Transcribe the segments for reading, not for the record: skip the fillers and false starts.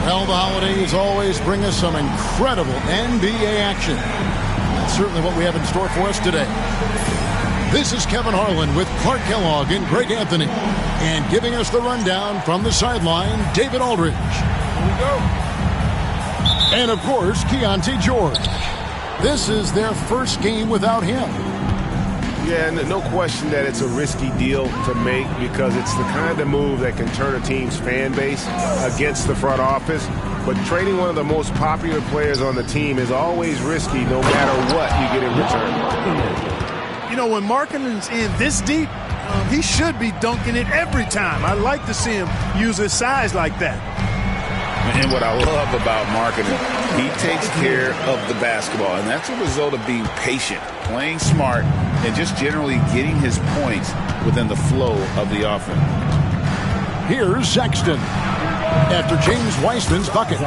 Well, the holidays always bring us some incredible NBA action. That's certainly what we have in store for us today. This is Kevin Harlan with Clark Kellogg and Greg Anthony. And giving us the rundown from the sideline, David Aldridge. Here we go. And, of course, Keontae George. This is their first game without him. Yeah, no question that it's a risky deal to make because it's the kind of move that can turn a team's fan base against the front office. But trading one of the most popular players on the team is always risky no matter what you get in return. You know, when Markkanen's in this deep, he should be dunking it every time. I like to see him use his size like that. And what I love about Markkanen, he takes care of the basketball, and that's a result of being patient, playing smart, and just generally getting his points within the flow of the offense. Here's Sexton. After James Wiseman's bucket,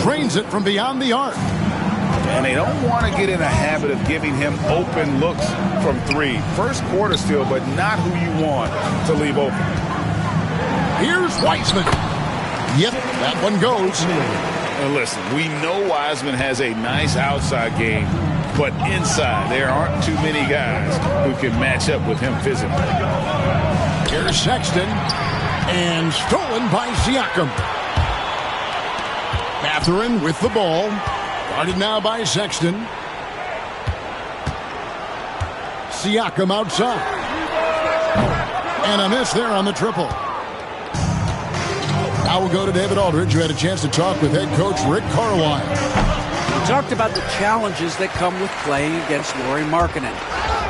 trains it from beyond the arc. And they don't want to get in a habit of giving him open looks from three. First quarter still, but not who you want to leave open. Here's Wiseman. Yep, that one goes. And listen, we know Wiseman has a nice outside game, but inside there aren't too many guys who can match up with him physically. Here's Sexton, and stolen by Siakam. Mathurin with the ball. Guarded now by Sexton. Siakam outside. And a miss there on the triple. Now we'll go to David Aldridge, who had a chance to talk with head coach Rick Carlisle. We talked about the challenges that come with playing against Lauri Markkanen.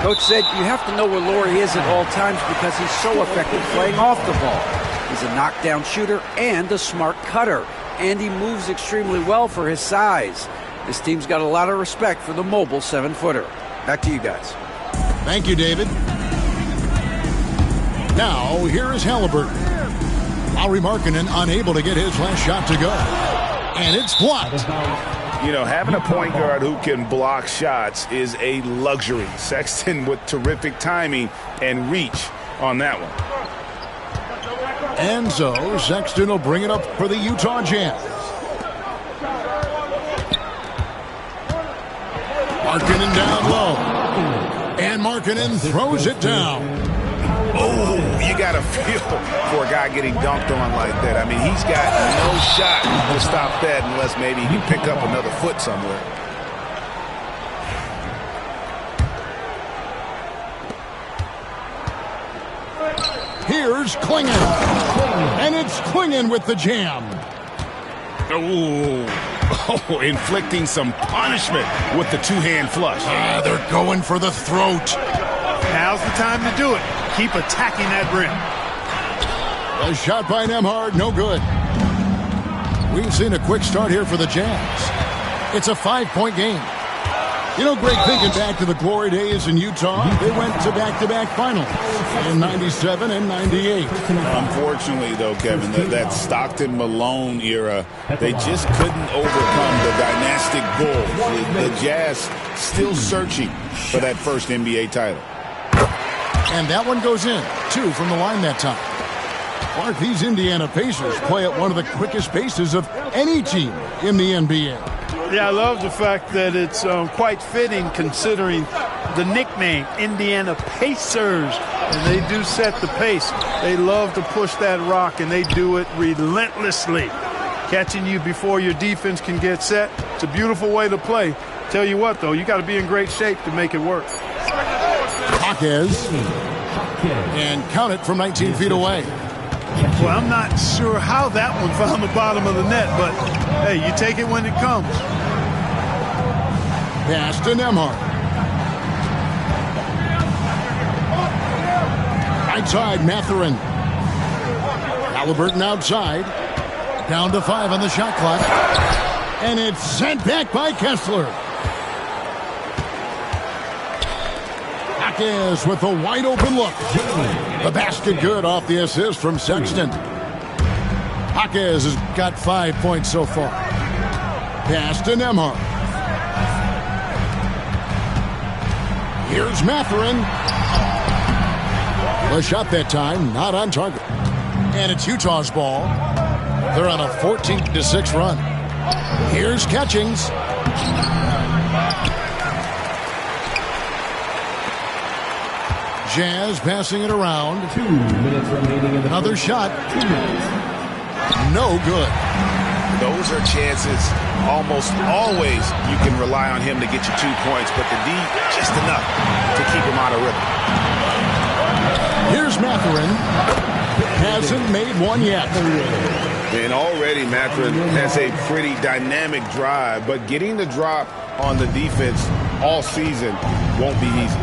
Coach said you have to know where Lauri is at all times because he's so effective playing off the ball. He's a knockdown shooter and a smart cutter, and he moves extremely well for his size. This team's got a lot of respect for the mobile 7-footer. Back to you guys. Thank you, David. Now, here is Halliburton. Lauri Markkanen unable to get his last shot to go. And it's blocked. You know, having a point guard who can block shots is a luxury. Sexton with terrific timing and reach on that one. And so, Sexton will bring it up for the Utah Jazz. Markkanen down low. And Markkanen throws it down. Oh, you got to feel for a guy getting dunked on like that. I mean, he's got no shot to stop that unless maybe he can pick up another foot somewhere. Here's Klingon. And it's Klingon with the jam. Oh, inflicting some punishment with the two-hand flush. They're going for the throat. Now's the time to do it. Keep attacking that rim. A shot by Nembhard, no good. We've seen a quick start here for the Jazz. It's a 5-point game. You know, Greg, thinking back to the glory days in Utah, they went to back-to-back finals in 97 and 98. Unfortunately, though, Kevin, that Stockton-Malone era, they just couldn't overcome the dynastic Bulls. The Jazz still searching for that first NBA title. And that one goes in. 2 from the line that time. Clark, these Indiana Pacers play at one of the quickest paces of any team in the NBA. Yeah, I love the fact that it's quite fitting considering the nickname, Indiana Pacers. And they do set the pace. They love to push that rock, and they do it relentlessly. Catching you before your defense can get set. It's a beautiful way to play. Tell you what, though, you got to be in great shape to make it work. Jaquez. And count it from 19 feet away. Well, I'm not sure how that one found the bottom of the net, but, hey, you take it when it comes. Pass to Nembhard. Right side, Mathurin. Halliburton outside. Down to 5 on the shot clock. And it's sent back by Kessler. Jaquez with a wide open look. The basket good off the assist from Sexton. Jaquez has got 5 points so far. Pass to Nembhard. Here's Mathurin. A shot that time, not on target. And it's Utah's ball. They're on a 14-6 run. Here's Catchings. Jazz passing it around. 2 minutes remaining in the Another shot. 2 minutes. No good. Those are chances almost always you can rely on him to get you 2 points, but the D just enough to keep him out of rhythm. Here's Mathurin. Hasn't made one yet. And already Mathurin has a pretty dynamic drive, but getting the drop on the defense all season won't be easy.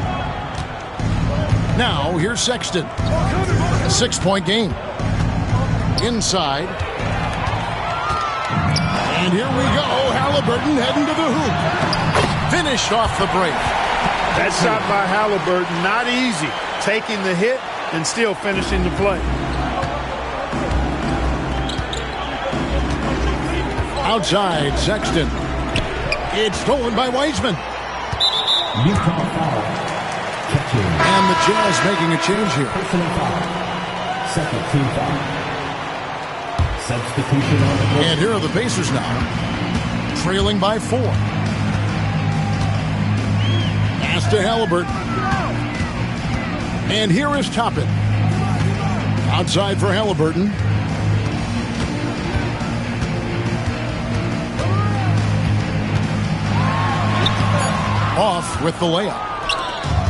Now, here's Sexton. A 6-point game. Inside. And here we go. Halliburton heading to the hoop. Finished off the break. That shot by Halliburton, not easy. Taking the hit and still finishing the play. Outside, Sexton. It's stolen by Wiseman. Utah foul. Catching. And the Jazz making a change here. Personal foul. Second team foul. Substitution on the court. And here are the Pacers now. Trailing by 4. Pass to Halliburton. And here is Toppin. Outside for Halliburton. Off with the layup.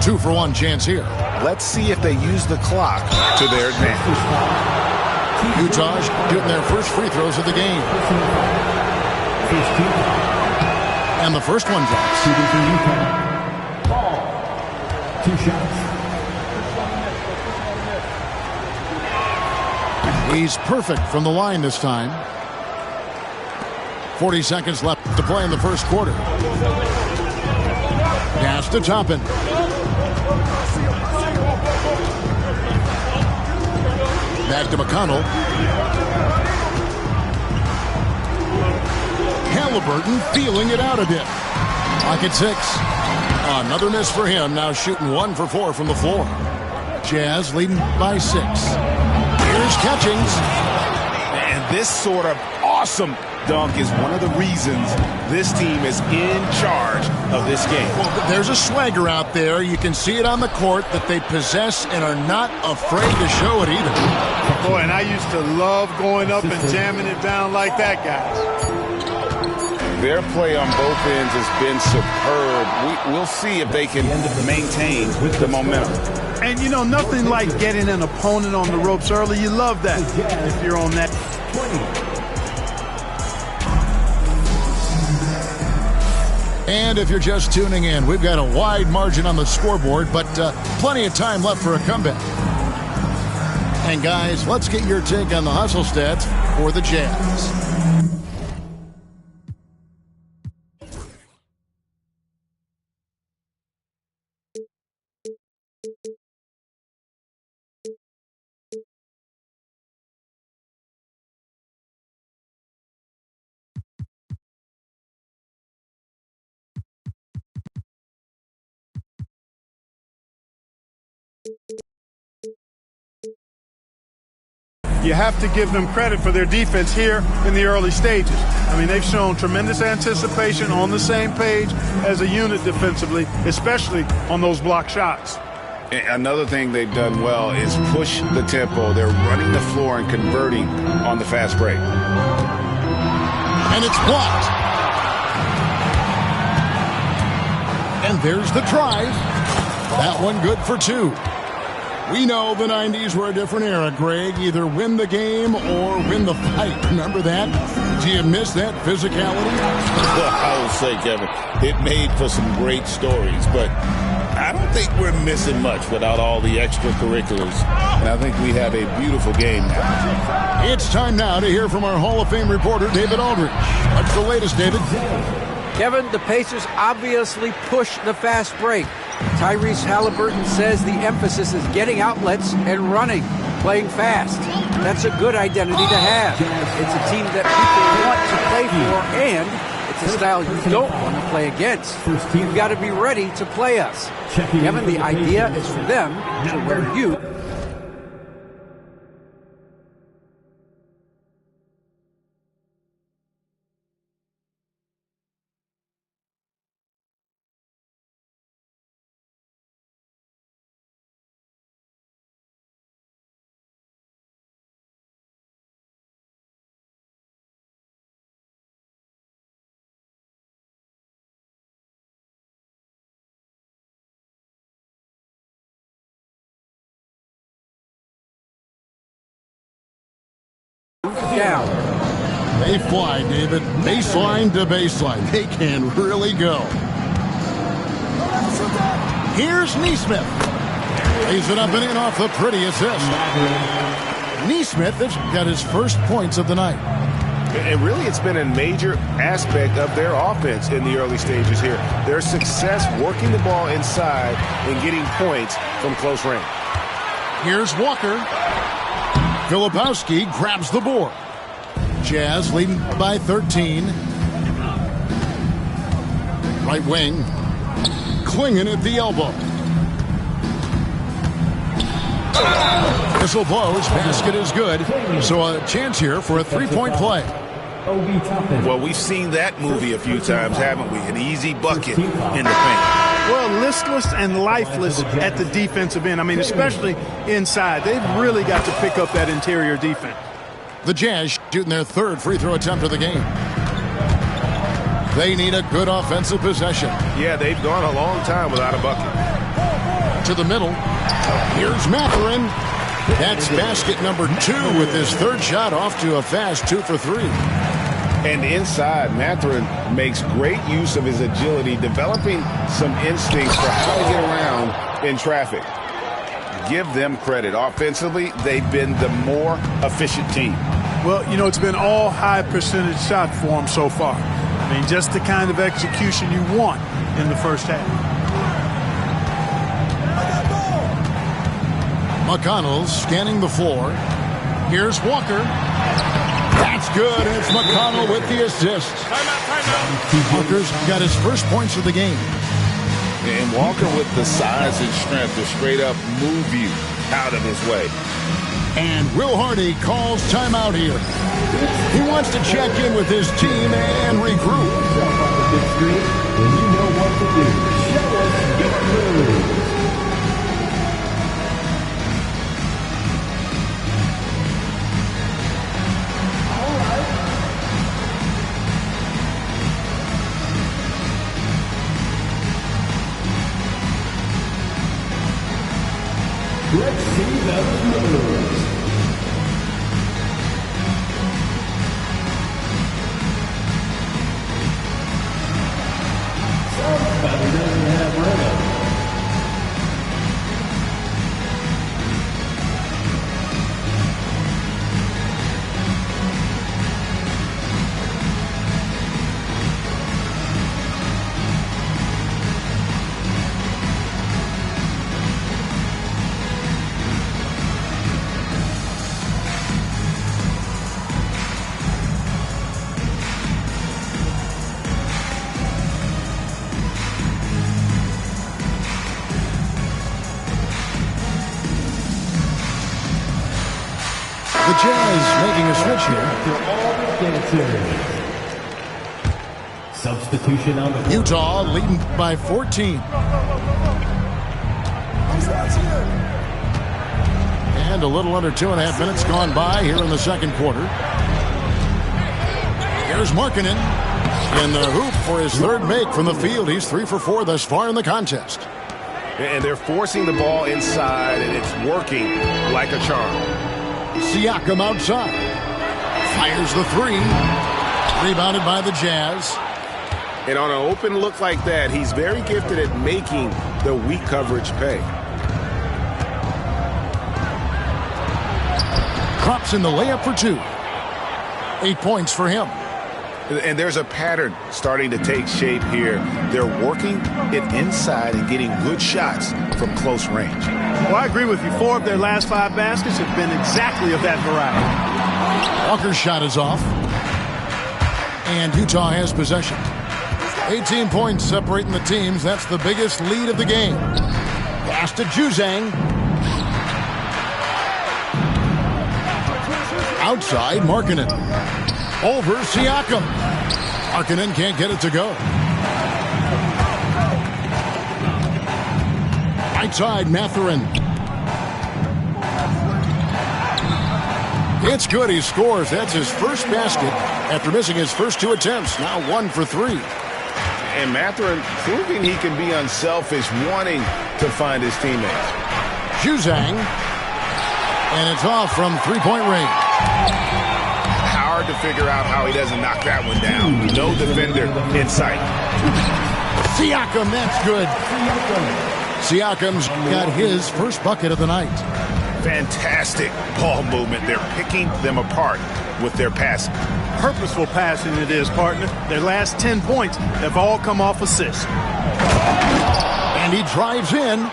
2-for-1 chance here. Let's see if they use the clock to their advantage. Utah shooting their first free throws of the game. And the first one drops. Shooting for Utah. Ball. 2 shots. He's perfect from the line this time. 40 seconds left to play in the first quarter. Pass to Toppin. Back to McConnell. Halliburton feeling it out a bit. Clock at 6. Another miss for him. Now shooting 1 for 4 from the floor. Jazz leading by 6. Here's Catchings. And this sort of awesome dunk is one of the reasons this team is in charge of this game. Well, there's a swagger out there. You can see it on the court that they possess and are not afraid to show it either. Boy, and I used to love going up and jamming it down like that, guys. Their play on both ends has been superb. We'll see if they can maintain the momentum. And, you know, nothing like getting an opponent on the ropes early. You love that if you're on that. 20. And if you're just tuning in, we've got a wide margin on the scoreboard, but plenty of time left for a comeback. And guys, let's get your take on the hustle stats for the Jazz. You have to give them credit for their defense here in the early stages. I mean, they've shown tremendous anticipation, on the same page as a unit defensively, especially on those block shots. Another thing they've done well is push the tempo. They're running the floor and converting on the fast break. And it's blocked. And there's the drive. That one good for 2. We know the 90s were a different era, Greg. Either win the game or win the fight. Remember that? Do you miss that physicality? Well, I will say, Kevin, it made for some great stories, but I don't think we're missing much without all the extracurriculars. And I think we have a beautiful game now. It's time now to hear from our Hall of Fame reporter, David Aldridge. What's the latest, David? Kevin, the Pacers obviously push the fast break. Tyrese Halliburton says the emphasis is getting outlets and running, playing fast. That's a good identity to have. It's a team that people want to play for, and it's a style you don't want to play against. You've got to be ready to play us. Kevin, the idea is for them to wear you They fly, David. Baseline to baseline. They can really go. Here's Neesmith. Lays it up and in off the pretty assist. Neesmith has got his first points of the night. And really, it's been a major aspect of their offense in the early stages here. Their success working the ball inside and getting points from close range. Here's Walker. Filipowski grabs the board. Jazz leading by 13. Right wing. Clinging at the elbow. Whistle blows. Basket is good. So a chance here for a three-point play. Well, we've seen that movie a few times, haven't we? An easy bucket in the paint. Well, listless and lifeless at the defensive end. I mean, especially inside. They've really got to pick up that interior defense. The Jazz shooting their third free throw attempt of the game. They need a good offensive possession. Yeah, they've gone a long time without a bucket. To the middle. Here's Mathurin. That's basket number 2 with his third shot off to a fast 2 for 3. And inside, Mathurin makes great use of his agility, developing some instincts for how to get around in traffic. Give them credit. Offensively, they've been the more efficient team. Well, you know, it's been all high percentage shot for them so far. I mean, just the kind of execution you want in the first half. McConnell scanning the floor. Here's Walker. That's good. It's McConnell with the assist. Walker's got his first points of the game. And Walker with the size and strength to straight up move you out of his way. And Will Hardy calls timeout here. He wants to check in with his team and regroup. When you know what to do, show us your moves. Let's see those moves. Somebody doesn't have rhythm. The Jazz making a switch here. Substitution on the board. Utah leading by 14. And a little under 2.5 minutes gone by here in the second quarter. Here's Markkanen in the hoop for his third make from the field. He's 3 for 4 thus far in the contest. And they're forcing the ball inside, and it's working like a charm. Siakam outside. Fires the 3. Rebounded by the Jazz. And on an open look like that, he's very gifted at making the weak coverage pay. Drops in the layup for 2. 8 points for him. And there's a pattern starting to take shape here. They're working it inside and getting good shots from close range. Well, I agree with you. 4 of their last 5 baskets have been exactly of that variety. Walker's shot is off. And Utah has possession. 18 points separating the teams. That's the biggest lead of the game. Pass to Juzang. Outside, Markkanen. Over Siakam. Markkanen can't get it to go. Right side, Mathurin. It's good. He scores. That's his first basket after missing his first 2 attempts. Now 1 for 3. And Mathurin proving he can be unselfish, wanting to find his teammates. Juzang. And it's off from 3-point range. hard to figure out how he doesn't knock that one down. No defender in sight. Siakam, that's good. Siakam's got his first bucket of the night. Fantastic ball movement. They're picking them apart with their passing. Purposeful passing it is, partner. Their last 10 points have all come off assists. And he drives in.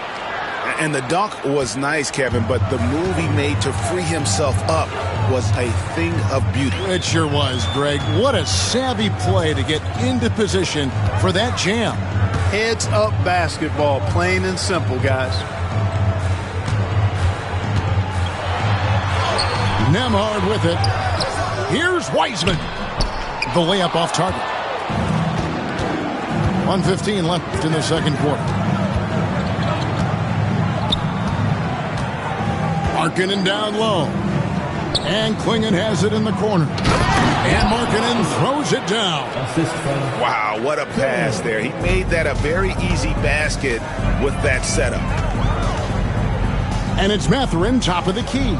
And the dunk was nice, Kevin, but the move he made to free himself up was a thing of beauty. It sure was, Greg. What a savvy play to get into position for that jam. Heads up basketball, plain and simple, guys. Nembhard with it. Here's Wiseman. The layup off target. 1:15 left in the second quarter. Markkanen down low. And Klingon has it in the corner. And Markkanen throws it down. Wow, what a pass there. He made that a very easy basket with that setup. And it's Mathurin, top of the key.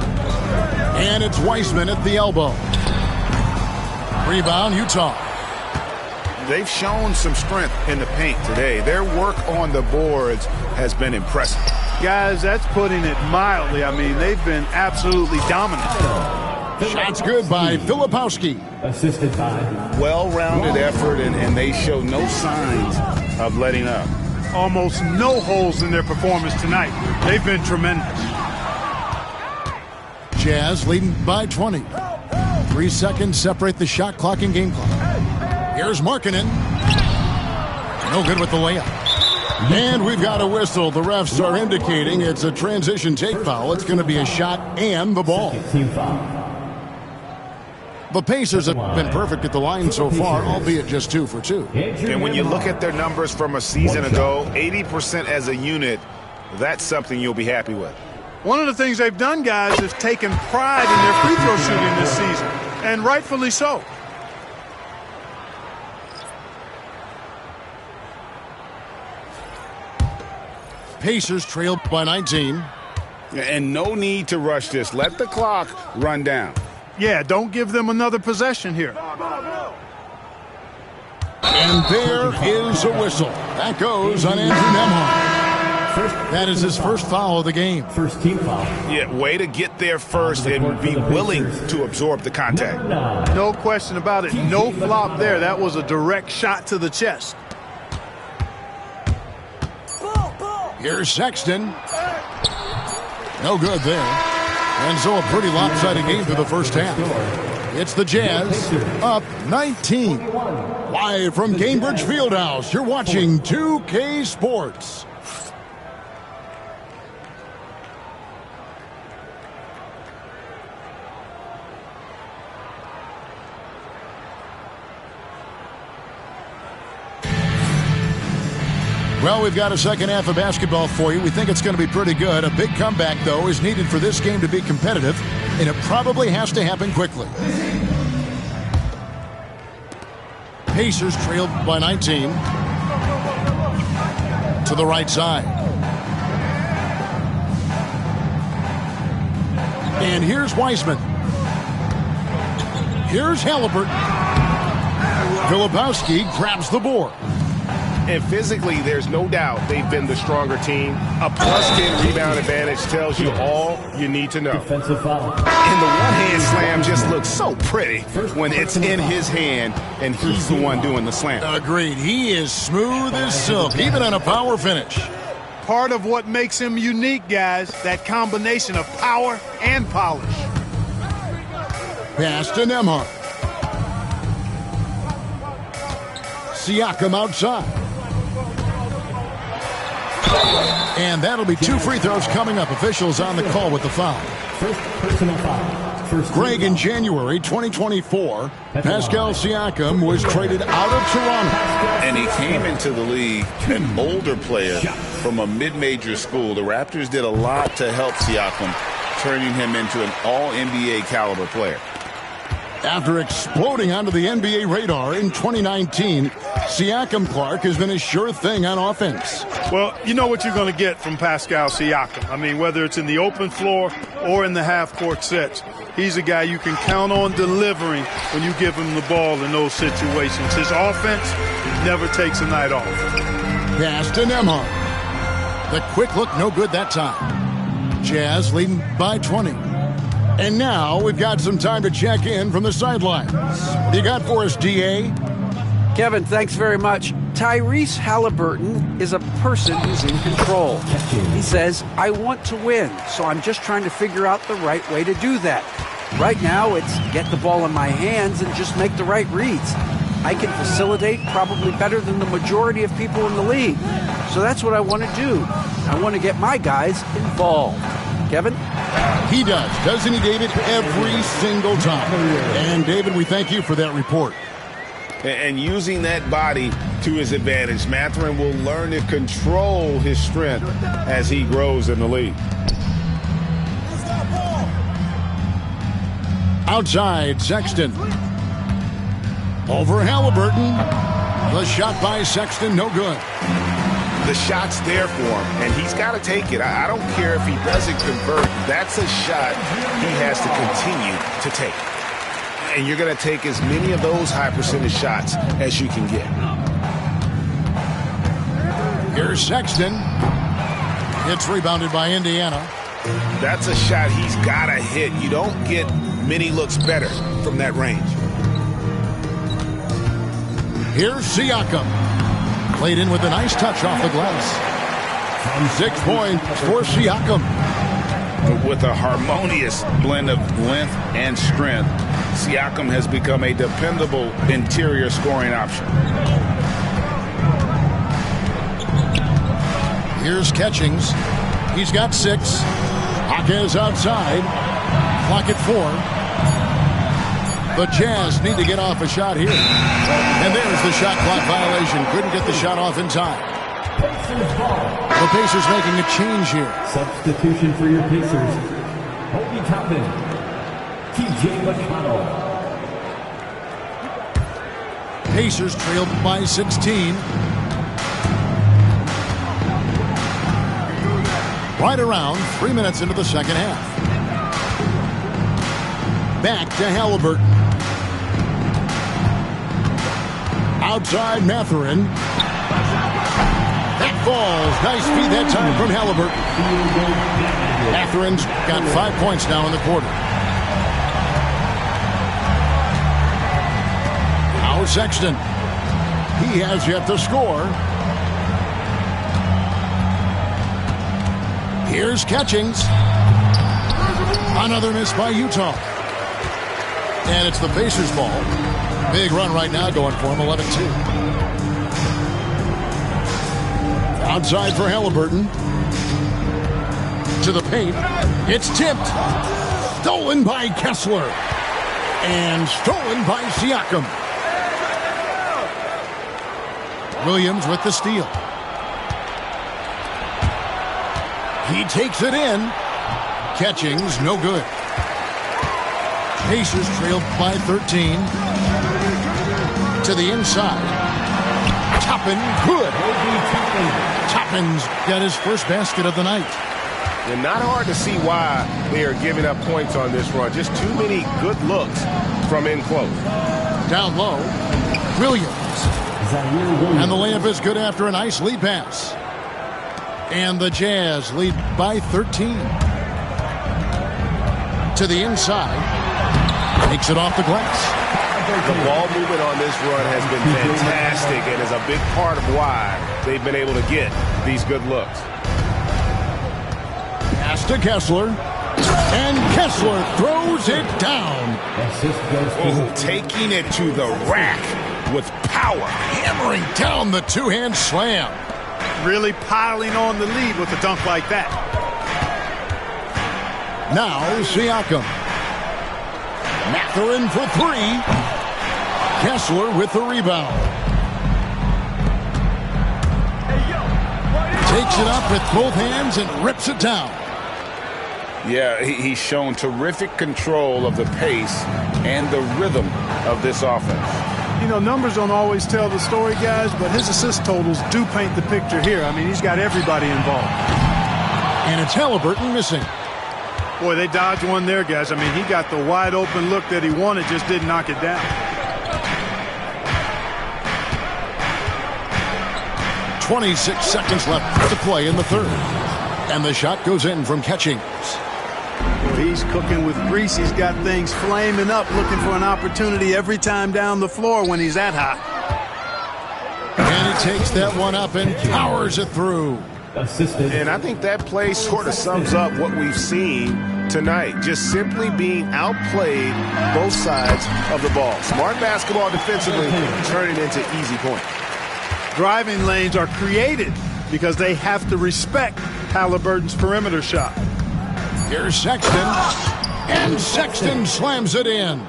And it's Wiseman at the elbow. Rebound, Utah. They've shown some strength in the paint today. Their work on the boards has been impressive. Guys, that's putting it mildly. I mean, they've been absolutely dominant. Shots good by Filipowski. Assisted by Well-rounded effort, and they show no signs of letting up. Almost no holes in their performance tonight. They've been tremendous. Jazz leading by 20. 3 seconds separate the shot clock and game clock. Here's Markkanen. No good with the layup. And we've got a whistle. The refs are indicating it's a transition take foul. It's going to be a shot and the ball. team foul. The Pacers have been perfect at the line so far, albeit just 2 for 2. And when you look at their numbers from a season ago, 80% as a unit, that's something you'll be happy with. One of the things they've done, guys, is taken pride in their free throw shooting this season, and rightfully so. Pacers trail by 19. And no need to rush this. Let the clock run down. Yeah, don't give them another possession here. And there is a whistle. That goes on Andrew Nembhard. That is his first foul of the game. First team foul. Yeah, way to get there first and be willing to absorb the contact. No question about it. No flop there. That was a direct shot to the chest. Here's Sexton. No good there. And so a pretty lopsided game for the first half. It's the Jazz up 19. Live from Cambridge Fieldhouse, you're watching 2K Sports. Well, we've got a second half of basketball for you. We think it's going to be pretty good. A big comeback, though, is needed for this game to be competitive, and it probably has to happen quickly. Pacers trailed by 19. To the right side. And here's Wiseman. Here's Halliburton. Filipowski grabs the board. And physically, there's no doubt they've been the stronger team. A +10 rebound advantage tells you all you need to know. Defensive foul. And the one-hand slam just looks so pretty when it's in his hand and he's the one doing the slam. Agreed. He is smooth as silk, even on a power finish. Part of what makes him unique, guys, that combination of power and polish. Pass to Nembhard. Siakam outside. And that'll be 2 free throws coming up. Officials on the call with the foul. First personal foul. First Greg, in January 2024, Pascal Siakam was traded out of Toronto. And he came into the league an older player from a mid-major school. The Raptors did a lot to help Siakam, turning him into an all-NBA caliber player. After exploding onto the NBA radar in 2019, Siakam, Clark, has been a sure thing on offense. Well, you know what you're going to get from Pascal Siakam. I mean, whether it's in the open floor or in the half-court sets, he's a guy you can count on delivering when you give him the ball in those situations. His offense never takes a night off. Pass to Nembhard. The quick look, no good that time. Jazz leading by 20. And now we've got some time to check in from the sidelines. What do you got for us, DA? Kevin, thanks very much. Tyrese Halliburton is a person who's in control. He says, I want to win, so I'm just trying to figure out the right way to do that. Right now, it's get the ball in my hands and just make the right reads. I can facilitate probably better than the majority of people in the league. So that's what I want to do. I want to get my guys involved. Kevin? He does, doesn't he, David? Every single time. And, David, we thank you for that report. And using that body to his advantage, Mathurin will learn to control his strength as he grows in the league. Outside, Sexton. Over Halliburton. The shot by Sexton, no good. The shot's there for him, and he's got to take it. I don't care if he doesn't convert. That's a shot he has to continue to take. And you're going to take as many of those high-percentage shots as you can get. Here's Sexton. It's rebounded by Indiana. That's a shot he's got to hit. You don't get many looks better from that range. Here's Siakam. Played in with a nice touch off the glass. 6 points for Siakam. With a harmonious blend of length and strength, Siakam has become a dependable interior scoring option. Here's Catchings. He's got 6. Jaquez outside. Clock at 4. The Jazz need to get off a shot here. And there's the shot clock violation. Couldn't get the shot off in time. The Pacers making a change here. Substitution for your Pacers. Obi Toppin. TJ McConnell. Pacers trailed by 16. Right around 3 minutes into the second half. Back to Halliburton. Outside Mathurin. That falls. Nice feed that time from Halliburton. Mathurin's got 5 points now in the quarter. Now Sexton. He has yet to score. Here's Catchings. Another miss by Utah. And it's the Pacers' ball. Big run right now going for him, 11-2. Outside for Halliburton. To the paint. It's tipped. Stolen by Kessler. And stolen by Siakam. Williams with the steal. He takes it in. Catchings, no good. Pacers trailed by 13. To the inside. Toppin, good. Toppin's got his first basket of the night. And not hard to see why they are giving up points on this run. Just too many good looks from in close. Down low, Williams. And the layup is good after a nice lead pass. And the Jazz lead by 13. To the inside. Takes it off the glass. The ball movement on this run has been fantastic and is a big part of why they've been able to get these good looks. Pass to Kessler. And Kessler throws it down. Oh, taking it to the rack with power. Hammering down the two-hand slam. Really piling on the lead with a dunk like that. Now Siakam. Mathurin for 3. Kessler with the rebound. Takes it up with both hands and rips it down. Yeah, he's shown terrific control of the pace and the rhythm of this offense. You know, numbers don't always tell the story, guys, but his assist totals do paint the picture here. I mean, he's got everybody involved. And it's Halliburton missing. Boy, they dodged one there, guys. I mean, he got the wide open look that he wanted, just didn't knock it down. 26 seconds left to play in the third. And the shot goes in from Catchings. Well, he's cooking with grease. He's got things flaming up, looking for an opportunity every time down the floor when he's that hot. And he takes that one up and powers it through. And I think that play sort of sums up what we've seen tonight. Just simply being outplayed both sides of the ball. Smart basketball defensively, turning into easy points. Driving lanes are created because they have to respect Halliburton's perimeter shot. Here's Sexton, and Sexton slams it in.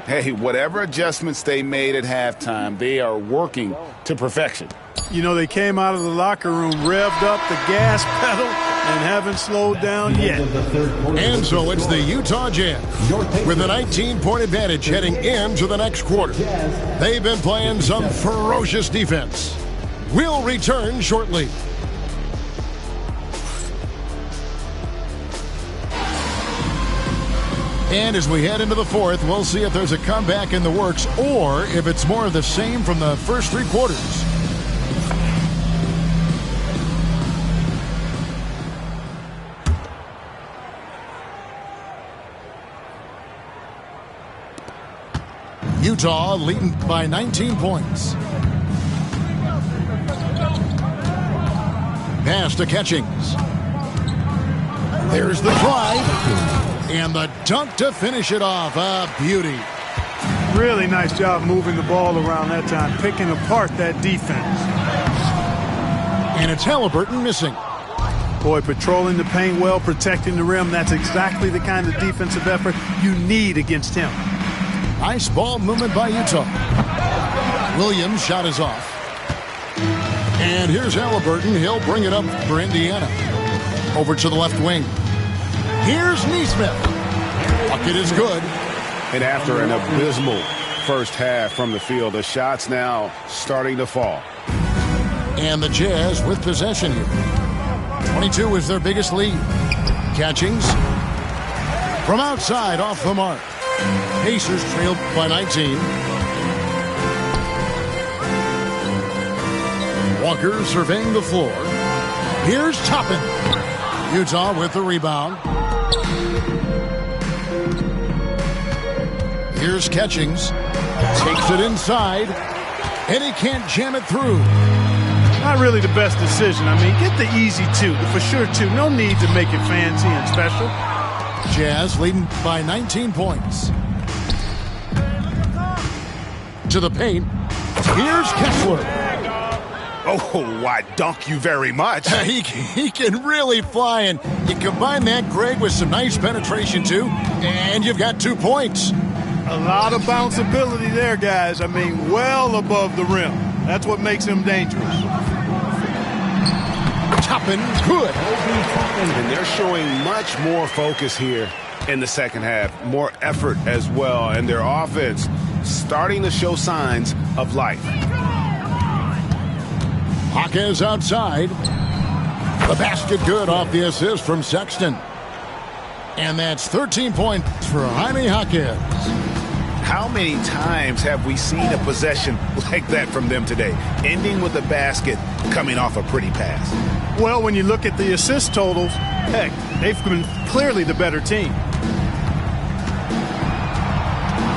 Hey, whatever adjustments they made at halftime, they are working to perfection. You know, they came out of the locker room, revved up the gas pedal, and haven't slowed down yet. And so it's the Utah Jazz with a 19-point advantage heading into the next quarter. They've been playing some ferocious defense. We'll return shortly. And as we head into the fourth, we'll see if there's a comeback in the works or if it's more of the same from the first three quarters. Utah leading by 19 points. Pass to Catchings. There's the drive. And the dunk to finish it off. A beauty. Really nice job moving the ball around that time, picking apart that defense. And it's Halliburton missing. Boy, patrolling the paint well, protecting the rim. That's exactly the kind of defensive effort you need against him. Nice ball movement by Utah. Williams' shot is off. And here's Halliburton. He'll bring it up for Indiana. Over to the left wing. Here's Nesmith. Bucket is good. And after an abysmal first half from the field, the shots now starting to fall. And the Jazz with possession here. 22 is their biggest lead. Catchings. From outside off the mark. Pacers trailed by 19. Walker surveying the floor. Here's Toppin. Utah with the rebound. Here's Catchings. Takes it inside. And he can't jam it through. Not really the best decision. I mean, get the easy two, for sure two. No need to make it fancy and special. Jazz leading by 19 points. To the paint. Here's Kessler. Oh, I dunk you very much. He can really fly, and you combine that, Greg, with some nice penetration, too, and you've got 2 points. A lot of bounceability there, guys. I mean, well above the rim. That's what makes him dangerous. Toppin, good. And they're showing much more focus here in the second half. More effort as well, and their offense starting to show signs of life. Jaquez outside. The basket good off the assist from Sexton. And that's 13 points for Jaime Jaquez. How many times have we seen a possession like that from them today, ending with a basket coming off a pretty pass? Well, when you look at the assist totals, heck, they've been clearly the better team.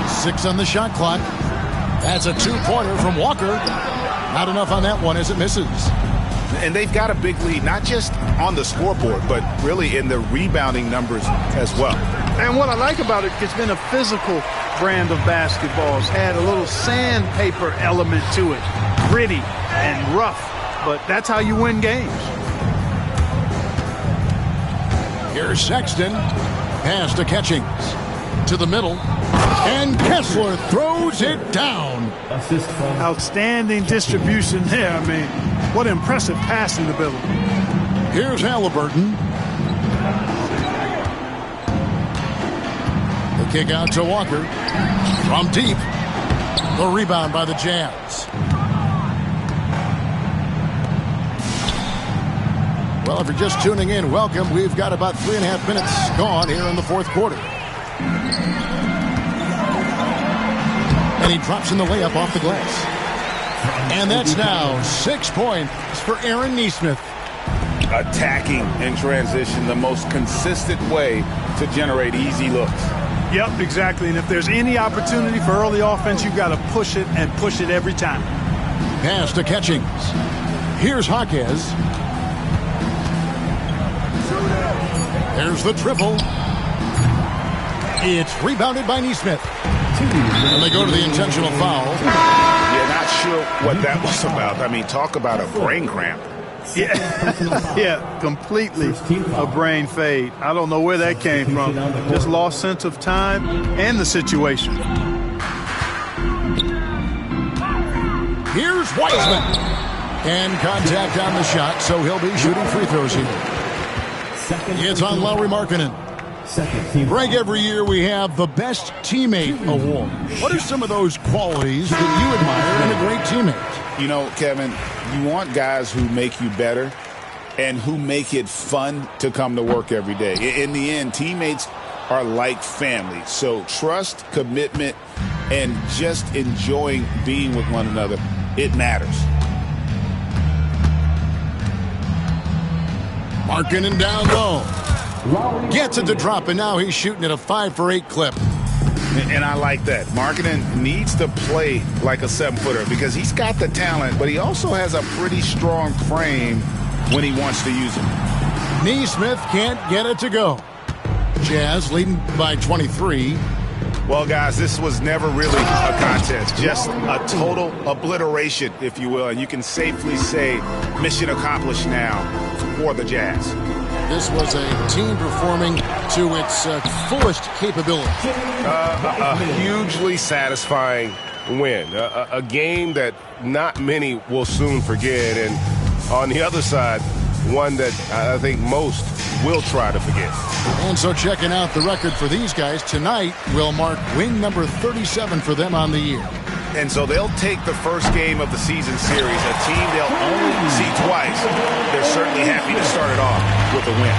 6 on the shot clock. That's a 2-pointer from Walker. Not enough on that one as it misses. And they've got a big lead, not just on the scoreboard, but really in the rebounding numbers as well. And what I like about it, it's been a physical brand of basketball. It's had a little sandpaper element to it. Gritty and rough, but that's how you win games. Here's Sexton. Pass to Catchings. To the middle. And Kessler throws it down. Outstanding distribution there. I mean, what impressive passing ability. Here's Halliburton. The Kick out to Walker. From deep. The rebound by the Jazz. Well, if you're just tuning in, welcome. We've got about 3.5 minutes gone here in the fourth quarter. And he drops in the layup off the glass. And that's now 6 points for Aaron Nesmith. Attacking in transition, the most consistent way to generate easy looks. Yep, exactly. And if there's any opportunity for early offense, you've got to push it and push it every time. Pass to Catchings. Here's Jaquez. There's the triple. It's rebounded by Nesmith. And they go to the intentional foul. Yeah, not sure what that was about. I mean, talk about a brain cramp. Yeah, completely a brain fade. I don't know where that came from. Just lost sense of time and the situation. Here's Wiseman. And contact on the shot, so he'll be shooting free throws here. It's on Lauri Markkanen. Greg, every year we have the Best Teammate Award. What are some of those qualities that you admire in a great teammate? You know, Kevin, you want guys who make you better and who make it fun to come to work every day. In the end, teammates are like family. So trust, commitment, and just enjoying being with one another, it matters. Markkanen down low. Gets it to drop, and now he's shooting at a 5 for 8 clip. And I like that. Markkanen needs to play like a 7-footer because he's got the talent, but he also has a pretty strong frame when he wants to use it. Nesmith can't get it to go. Jazz leading by 23. Well, guys, this was never really a contest. Just a total obliteration, if you will. And you can safely say mission accomplished now for the Jazz. This was a team performing to its fullest capability. A hugely satisfying win. A game that not many will soon forget. And on the other side, one that I think most will try to forget. And so checking out the record for these guys tonight will mark win number 37 for them on the year. And so they'll take the first game of the season series, a team they'll only see twice. They're certainly happy to start it off with a win.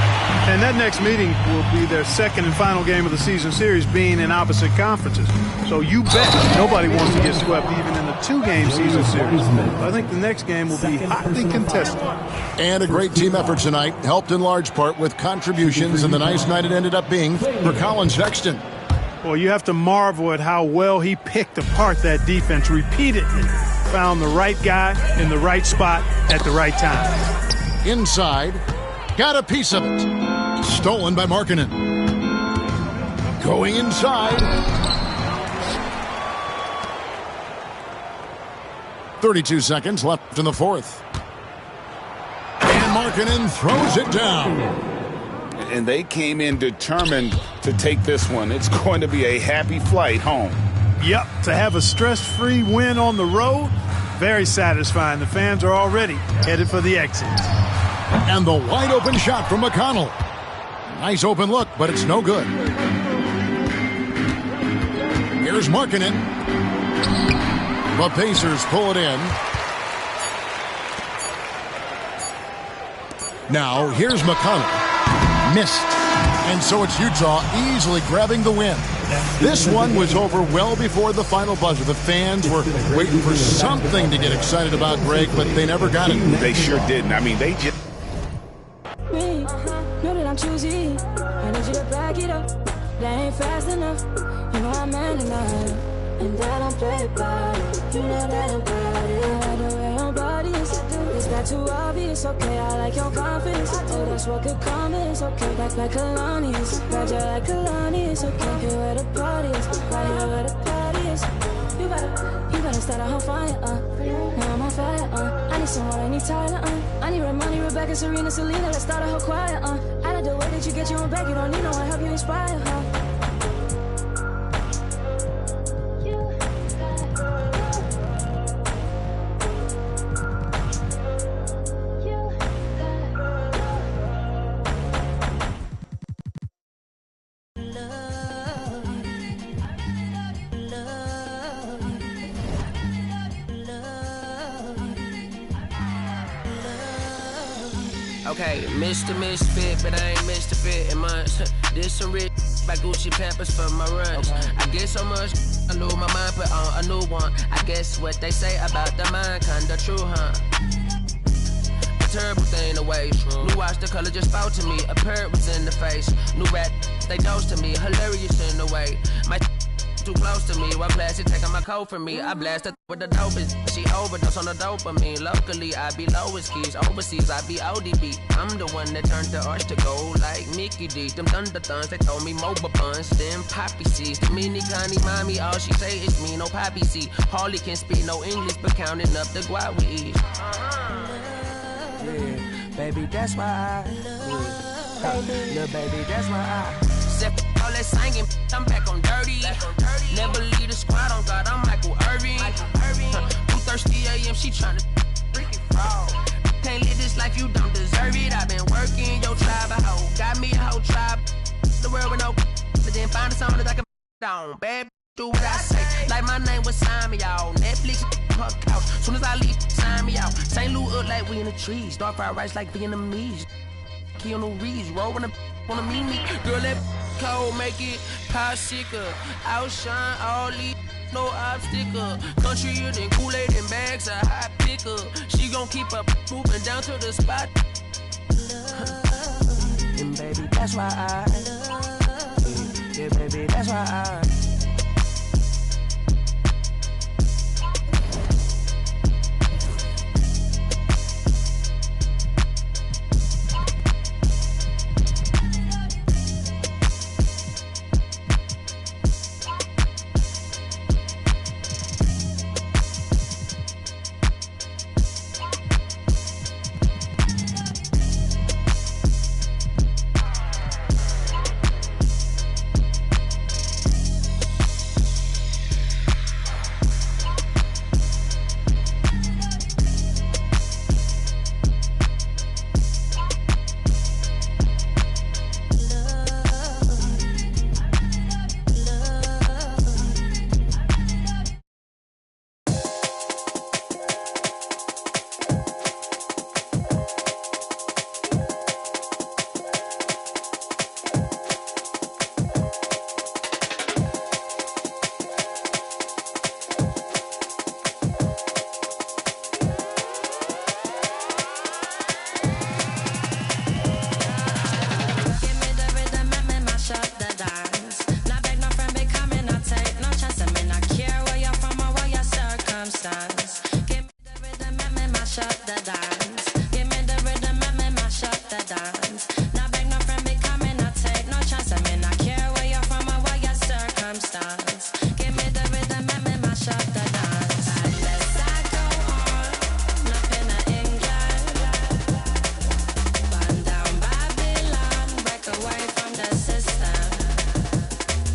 And that next meeting will be their second and final game of the season series, being in opposite conferences. So you bet nobody wants to get swept even in the 2-game season series. I think the next game will be hotly contested. And a great team effort tonight, helped in large part with contributions, and the nice night it ended up being for Colin Sexton. Well, you have to marvel at how well he picked apart that defense repeatedly. Found the right guy in the right spot at the right time. Inside, got a piece of it. Stolen by Markkanen. Going inside. 32 seconds left in the fourth. And Markkanen throws it down. And they came in determined to take this one. It's going to be a happy flight home. Yep, to have a stress-free win on the road, very satisfying. The fans are already headed for the exit. And the wide-open shot from McConnell. Nice open look, but it's no good. Here's Markkanen. The Pacers pull it in. Now, here's McConnell. Missed. And so it's Utah easily grabbing the win. This one was over well before the final buzzer. The fans were waiting for something to get excited about, Greg, but they never got it. They sure didn't. I mean, they just... Me, know that I'm choosy. I need you to back it up. That ain't fast enough. You know I'm man enough. And that don't play about it. You know that about it. I like the way your body is. It's not too obvious, okay? I like your confidence. Oh, that's what could come is okay. Like Kalani's. Ride you like Kalani's, okay? Here where the party is. Right here where the party is. You better start a whole fire, Now I'm on fire, I need someone, I need Tyler, I need Ramoni, Rebecca, Serena, Selena. Let's start a whole choir, I like the way that you get your own back. You don't need no one, help you inspire, Okay, Mr. Misfit, but I ain't Mr. Fit in months. This some rich by Gucci Pampers for my runs. I get so much, I lose my mind, put on a new one. I guess what they say about the mind, kinda true, huh? A terrible thing to waste. New watch, the color just spoke to me. A parrot was in the face. New rat, they dose to me. Hilarious in the way. My too close to me. While classy taking my coat from me. I blast her with the dopest. She overdose on the dopamine. Locally, I be lowest keys. Overseas, I be ODB. I'm the one that turned the arch to gold like Mickey D. Them thunder thuns, they told me mobile buns. Them poppy seeds. The mini Connie mommy, all she say is me, no poppy seed. Harley can speak no English, but counting up the guap with ease. Yeah, baby, that's why I little baby, that's why I all that singing, I'm back on dirty. Never leave the squad on God, I'm Michael Irving. 2:30 a.m., she tryna freaking fraud. Can't live this life, you don't deserve it. I've been working, your tribe a hoe. Got me a whole tribe, the world with no but then find a song that I can down. Bad do what I say, like my name was sign me out. Netflix, her couch, soon as I leave, sign me out. St. Louis up like we in the trees, dark fried rice like Vietnamese. Keanu Reeves, rolling wanna meet me. Girl, that cold make it popsicle. Outshine all these, no obstacle. Countryer than Kool-Aid and bags of hot pickle. She gon' keep up moving down to the spot. And baby, that's why I